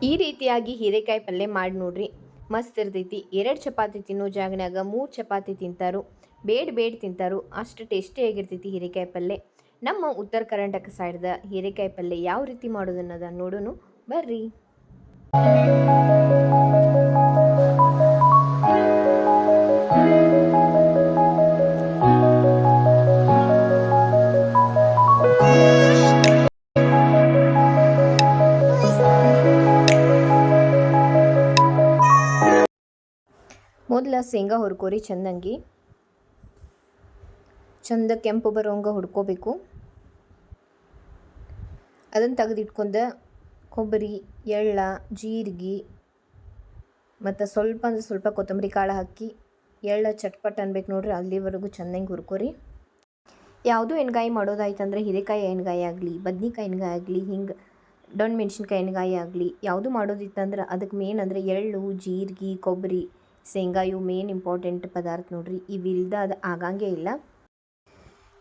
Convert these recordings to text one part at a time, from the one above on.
ಈ ರೀತಿಯಾಗಿ ಹೀರೆಕಾಯಿ ಪಲ್ಯ ಮಾಡಿ ನೋಡ್ರಿ, ಮಸ್ತ್ ಇರ್ತೈತಿ. 2 ಚಪಾತಿ ತಿನ್ನೋ ಜಾಗನ್ಯಾಗ 3 ಚಪಾತಿ ತಿಂತಾರು, ಬೇಡ ತಿಂತಾರು. ಅಷ್ಟು ಟೇಸ್ಟಿಯಾಗಿರ್ತೈತಿ ಹೀರೆಕಾಯಿ ಪಲ್ಯ. ನಮ್ಮ ಉತ್ತರ ಕರ್ನಾಟಕ ಸೈಡ್ದ ಹೀರೆಕಾಯಿ ಪಲ್ಯ ಯಾವ ರೀತಿ ಮಾಡೋದನ್ನದ ನೋಡೋಣ ಬರ್ರಿ. ಮೊದಲ ಶೇಂಗಾ ಹುರ್ಕೋರಿ, ಚಂದ ಕೆಂಪು ಬರೋಂಗ ಹುಡ್ಕೋಬೇಕು. ಅದನ್ನು ತೆಗೆದಿಟ್ಕೊಂಡ ಕೊಬ್ಬರಿ, ಎಳ್ಳ, ಜೀರಿಗೆ ಮತ್ತು ಸ್ವಲ್ಪ ಕೊತ್ತಂಬರಿ ಕಾಳು ಹಾಕಿ ಎಳ್ಳ ಚಟ್ಪಟ್ ಅನ್ಬೇಕು ನೋಡ್ರಿ, ಅಲ್ಲಿವರೆಗೂ ಚೆನ್ನಾಗಿ ಹುರ್ಕೋರಿ. ಯಾವುದೂ ಎಣ್ಗಾಯಿ ಮಾಡೋದಾಯ್ತಂದ್ರೆ ಹೀರೆಕಾಯಿ ಎಣ್ಗಾಯಿ ಆಗಲಿ, ಬದ್ನಿಕಾಯಿ ಎಣ್ಗಾಯಿ ಆಗಲಿ, ಹಿಂಗೆ ಡೊಣ್ ಮೆಣಸಿನ್ಕಾಯಿ ಎಣ್ಗಾಯಿ ಆಗಲಿ, ಯಾವುದು ಮಾಡೋದಿತ್ತಂದ್ರೆ ಅದಕ್ಕೆ ಮೇನ್ ಅಂದರೆ ಎಳ್ಳು, ಜೀರಿಗೆ, ಕೊಬ್ಬರಿ, ಶೇಂಗಾ ಇವು ಮೇನ್ ಇಂಪಾರ್ಟೆಂಟ್ ಪದಾರ್ಥ ನೋಡ್ರಿ. ಇವಿಲ್ದ ಅದು ಆಗಂಗೇ ಇಲ್ಲ.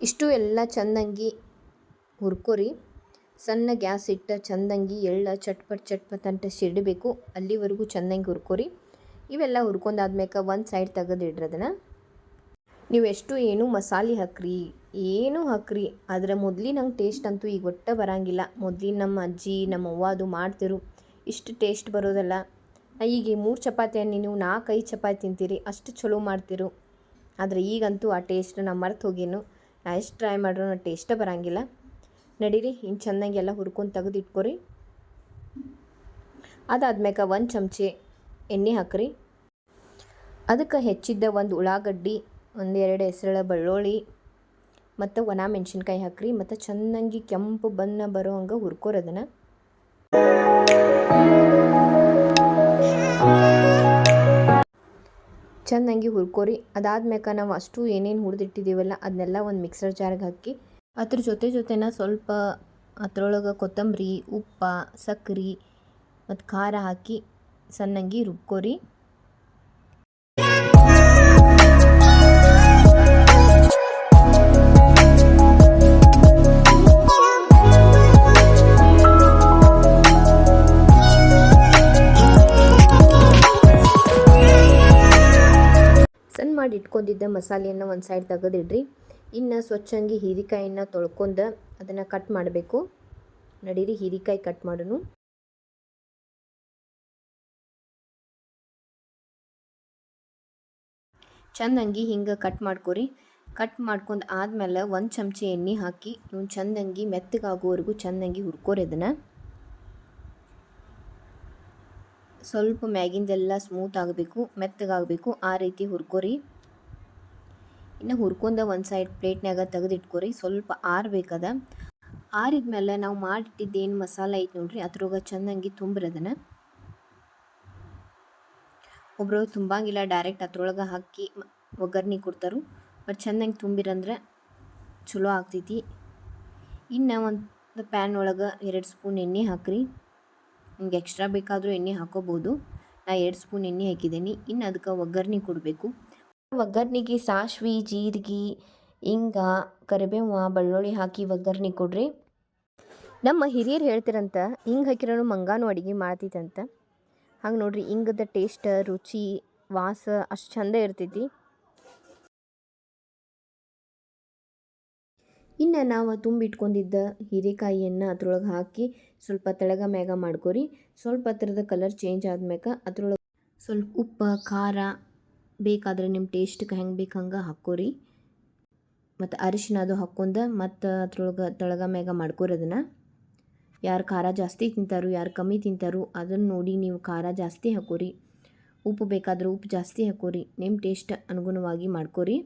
ಇಷ್ಟು ಎಲ್ಲ ಚಂದಂಗಿ ಹುರ್ಕೋರಿ. ಸಣ್ಣ ಗ್ಯಾಸ್ ಇಟ್ಟು ಚಂದಂಗಿ ಎಳ್ಳ ಚಟ್ಪಟ್ ಅಂತ ಸಿಡಬೇಕು, ಅಲ್ಲಿವರೆಗೂ ಚೆನ್ನಾಗಿ ಹುರ್ಕೋರಿ. ಇವೆಲ್ಲ ಹುರ್ಕೊಂಡಾದ್ಮೇಲೆ ಒಂದು ಸೈಡ್ ತೆಗೆದಿಡ್ರದನ್ನ. ನೀವು ಏನು ಮಸಾಲೆ ಹಾಕ್ರಿ, ಏನು ಹಾಕ್ರಿ, ಆದರೆ ಮೊದಲಿನಂಗೆ ಟೇಸ್ಟ್ ಅಂತೂ ಈಗ ಒಟ್ಟ ಬರೋಂಗಿಲ್ಲ. ಮೊದಲಿನ ನಮ್ಮ ಅಜ್ಜಿ ನಮ್ಮ ಅವ್ವ ಅದು ಮಾಡ್ತಿರು, ಇಷ್ಟು ಟೇಸ್ಟ್ ಬರೋದಲ್ಲ. ಈಗ 3 ಚಪಾತಿಯನ್ನು ನೀವು 4-5 ಚಪಾತಿ ತಿಂತೀರಿ, ಅಷ್ಟು ಚಲೋ ಮಾಡ್ತಿರು. ಆದರೆ ಈಗಂತೂ ಆ ಟೇಸ್ಟ್ ನಾವು ಮರ್ತು ಹೋಗೇನು. ನಾ ಎಷ್ಟು ಟ್ರೈ ಮಾಡ್ರೂ ಟೇಸ್ಟೇ ಬರೋಂಗಿಲ್ಲ. ನಡೀರಿ, ಇನ್ನು ಚೆನ್ನಾಗಿ ಎಲ್ಲ ಹುರ್ಕೊಂಡು ತೆಗೆದಿಟ್ಕೊರಿ. ಅದಾದ್ಮೇಲೆ 1 ಚಮಚೆ ಎಣ್ಣೆ ಹಾಕ್ರಿ. ಅದಕ್ಕೆ ಹೆಚ್ಚಿದ್ದ 1 ಉಳ್ಳಾಗಡ್ಡಿ, 1-2 ಹೆಸರು ಬೆಳ್ಳುಳ್ಳಿ ಮತ್ತು ಒಣ ಮೆಣಸಿನ್ಕಾಯಿ ಹಾಕ್ರಿ. ಮತ್ತು ಚೆನ್ನಾಗಿ ಕೆಂಪು ಬಣ್ಣ ಬರೋ ಹಂಗೆ ಹುರ್ಕೋರದನ್ನು. ಚೆನ್ನಾಗಿ ಹುರ್ಕೋರಿ. ಅದಾದ್ಮೇಲೆ ನಾವು ಅಷ್ಟು ಏನೇನು ಹುರಿದಿಟ್ಟಿದ್ದೀವಲ್ಲ ಅದನ್ನೆಲ್ಲ ಒಂದು ಮಿಕ್ಸರ್ ಜಾರ್ಗೆ ಹಾಕಿ ಅದ್ರ ಜೊತೆನ ಸ್ವಲ್ಪ ಅದ್ರೊಳಗೆ ಕೊತ್ತಂಬರಿ, ಉಪ್ಪು, ಸಕ್ಕರೆ ಮತ್ತು ಖಾರ ಹಾಕಿ ಸಣ್ಣಂಗಿ ರುಬ್ಕೋರಿ. ಮಾಡಿ ಇಟ್ಕೊಂಡಿದ್ದ ಮಸಾಲೆಯನ್ನು ಒಂದು ಸೈಡ್ ತೆಗೆದಿಡ್ರಿ. ಇನ್ನು ಸ್ವಚ್ಛಂಗಿ ಹೀರೆಕಾಯಿನ ತೊಳ್ಕೊಂಡು ಅದನ್ನು ಕಟ್ ಮಾಡಬೇಕು. ನಡೀರಿ ಹೀರೆಕಾಯಿ ಕಟ್ ಮಾಡೋಣ. ಚಂದಂಗಿ ಹಿಂಗೆ ಕಟ್ ಮಾಡ್ಕೊರಿ. ಕಟ್ ಮಾಡ್ಕೊಂಡು ಆದ್ಮೇಲೆ 1 ಚಮಚೆ ಎಣ್ಣೆ ಹಾಕಿ ಇವ್ನು ಚಂದಂಗಿ ಮೆತ್ತಗಾಗೋವರೆಗೂ ಚಂದಂಗಿ ಹುರ್ಕೋರಿ. ಅದನ್ನು ಸ್ವಲ್ಪ ಮ್ಯಾಗಿಂದೆಲ್ಲ ಸ್ಮೂತ್ ಆಗಬೇಕು, ಮೆತ್ತಗಾಗಬೇಕು, ಆ ರೀತಿ ಹುರ್ಕೋರಿ. ಇನ್ನು ಹುರ್ಕೊಂಡ ಒಂದು ಸೈಡ್ ಪ್ಲೇಟ್ನಾಗ ತೆಗೆದಿಟ್ಕೊರಿ. ಸ್ವಲ್ಪ ಆರಬೇಕದ. ಆರಿದ್ಮೇಲೆ ನಾವು ಮಾಡಿಟ್ಟಿದ್ದೇನು ಮಸಾಲೆ ಐತೆ ನೋಡ್ರಿ, ಅದ್ರೊಳಗೆ ಚಂದಂಗಿ ತುಂಬ್ರದನ್ನು. ಒಬ್ಬರು ತುಂಬಂಗಿಲ್ಲ, ಡೈರೆಕ್ಟ್ ಅದ್ರೊಳಗೆ ಹಾಕಿ ಒಗ್ಗರ್ಣೆ ಕೊಡ್ತಾರೆ. ಬಟ್ ಚಂದಂಗಿ ತುಂಬಿರಂದ್ರೆ ಚಲೋ ಆಗ್ತೈತಿ. ಇನ್ನು ಒಂದು ಪ್ಯಾನ್ ಒಳಗೆ 2 ಸ್ಪೂನ್ ಎಣ್ಣೆ ಹಾಕ್ರಿ. ನಿಮ್ಗೆ ಎಕ್ಸ್ಟ್ರಾ ಬೇಕಾದರೂ ಎಣ್ಣೆ ಹಾಕೋಬೋದು. ನಾ 2 ಸ್ಪೂನ್ ಎಣ್ಣೆ ಹಾಕಿದ್ದೀನಿ. ಇನ್ನು ಅದಕ್ಕೆ ಒಗ್ಗರ್ಣೆ ಕೊಡಬೇಕು. ಒಗ್ಗರ್ಣಿಗೆ ಸಾಸ್ವೆ, ಜೀರಿಗೆ, ಹಿಂಗ, ಕರಿಬೇವು, ಬೆಳ್ಳುಳ್ಳಿ ಹಾಕಿ ಒಗ್ಗರ್ಣೆ ಕೊಡ್ರಿ. ನಮ್ಮ ಹಿರಿಯರು ಹೇಳ್ತಿರಂತ ಹಿಂಗೆ ಹಾಕಿರೋನು ಮಂಗಾನು ಅಡುಗೆ ಮಾಡ್ತೈತಂತ. ಹಂಗೆ ನೋಡ್ರಿ, ಹಿಂಗದ ಟೇಸ್ಟ್, ರುಚಿ, ವಾಸ ಅಷ್ಟು ಚಂದ ಇರ್ತೈತಿ. ಇನ್ನು ನಾವು ತುಂಬಿಟ್ಕೊಂಡಿದ್ದ ಹೀರೆಕಾಯಿಯನ್ನು ಅದ್ರೊಳಗೆ ಹಾಕಿ ಸ್ವಲ್ಪ ತೆಳಗ ಮ್ಯಾಗ ಮಾಡ್ಕೊರಿ. ಸ್ವಲ್ಪ ಥರದ ಕಲರ್ ಚೇಂಜ್ ಆದ್ಮೇಲೆ ಅದ್ರೊಳಗೆ ಸ್ವಲ್ಪ ಉಪ್ಪು, ಖಾರ ಬೇಕಾದ್ರೆ ನಿಮ್ಮ ಟೇಸ್ಟ್ಗೆ ಹೆಂಗೆ ಬೇಕು ಹಂಗೆ ಹಾಕ್ಕೋರಿ. ಮತ್ತು ಅರಿಶಿನ ಅದು ಹಾಕ್ಕೊಂಡು ಮತ್ತು ಅದ್ರೊಳಗೆ ತೆಳಗ ಮ್ಯಾಗ ಮಾಡ್ಕೋರಿ. ಅದನ್ನು ಯಾರು ಖಾರ ಜಾಸ್ತಿ ತಿಂತಾರೋ, ಯಾರು ಕಮ್ಮಿ ತಿಂತಾರೋ ಅದನ್ನು ನೋಡಿ ನೀವು ಖಾರ ಜಾಸ್ತಿ ಹಾಕೋರಿ. ಉಪ್ಪು ಬೇಕಾದ್ರೆ ಉಪ್ಪು ಜಾಸ್ತಿ ಹಾಕೋರಿ. ನಿಮ್ಮ ಟೇಸ್ಟ್ ಅನುಗುಣವಾಗಿ ಮಾಡ್ಕೋರಿ.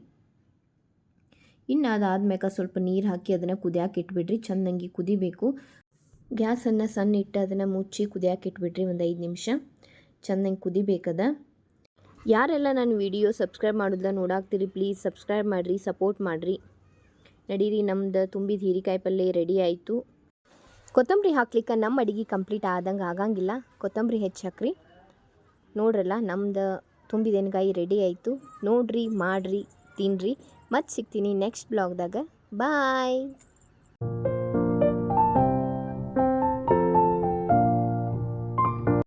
ಇನ್ನು ಅದಾದ್ಮೇಲೆ ಸ್ವಲ್ಪ ನೀರು ಹಾಕಿ ಅದನ್ನು ಕುದಿಯಾಕೆ ಇಟ್ಬಿಡ್ರಿ. ಚೆನ್ನಾಗಿ ಕುದಿಬೇಕು. ಗ್ಯಾಸನ್ನು ಸಣ್ಣ ಇಟ್ಟು ಅದನ್ನು ಮುಚ್ಚಿ ಕುದಿಯಾಕೆ ಇಟ್ಬಿಡ್ರಿ. ಒಂದು 5 ನಿಮಿಷ ಚೆನ್ನಾಗಿ ಕುದಿಬೇಕದ. ಯಾರೆಲ್ಲ ನನ್ನ ವಿಡಿಯೋ ಸಬ್ಸ್ಕ್ರೈಬ್ ಮಾಡೋದನ್ನ ನೋಡಾಕ್ತೀರಿ, ಪ್ಲೀಸ್ ಸಬ್ಸ್ಕ್ರೈಬ್ ಮಾಡಿರಿ, ಸಪೋರ್ಟ್ ಮಾಡಿರಿ. ನಡೀರಿ, ನಮ್ದು ತುಂಬಿದ ಹೀರೆಕಾಯಿ ಪಲ್ಯ ರೆಡಿ ಆಯಿತು. ಕೊತ್ತಂಬರಿ ಹಾಕ್ಲಿಕ್ಕೆ ನಮ್ಮ ಅಡುಗೆ ಕಂಪ್ಲೀಟ್ ಆದಂಗೆ ಆಗಂಗಿಲ್ಲ. ಕೊತ್ತಂಬರಿ ಹೆಚ್ಚು ಹಾಕ್ರಿ. ನೋಡ್ರಲ್ಲ, ನಮ್ದು ತುಂಬಿದ ಎಣ್ಗಾಯಿ ರೆಡಿ ಆಯಿತು. ನೋಡ್ರಿ, ಮಾಡಿರಿ, ತಿನ್ನಿರಿ. ಮತ್ತೆ ಸಿಗ್ತೀನಿ ನೆಕ್ಸ್ಟ್ ಬ್ಲಾಗ್ದಾಗ. ಬಾಯ್.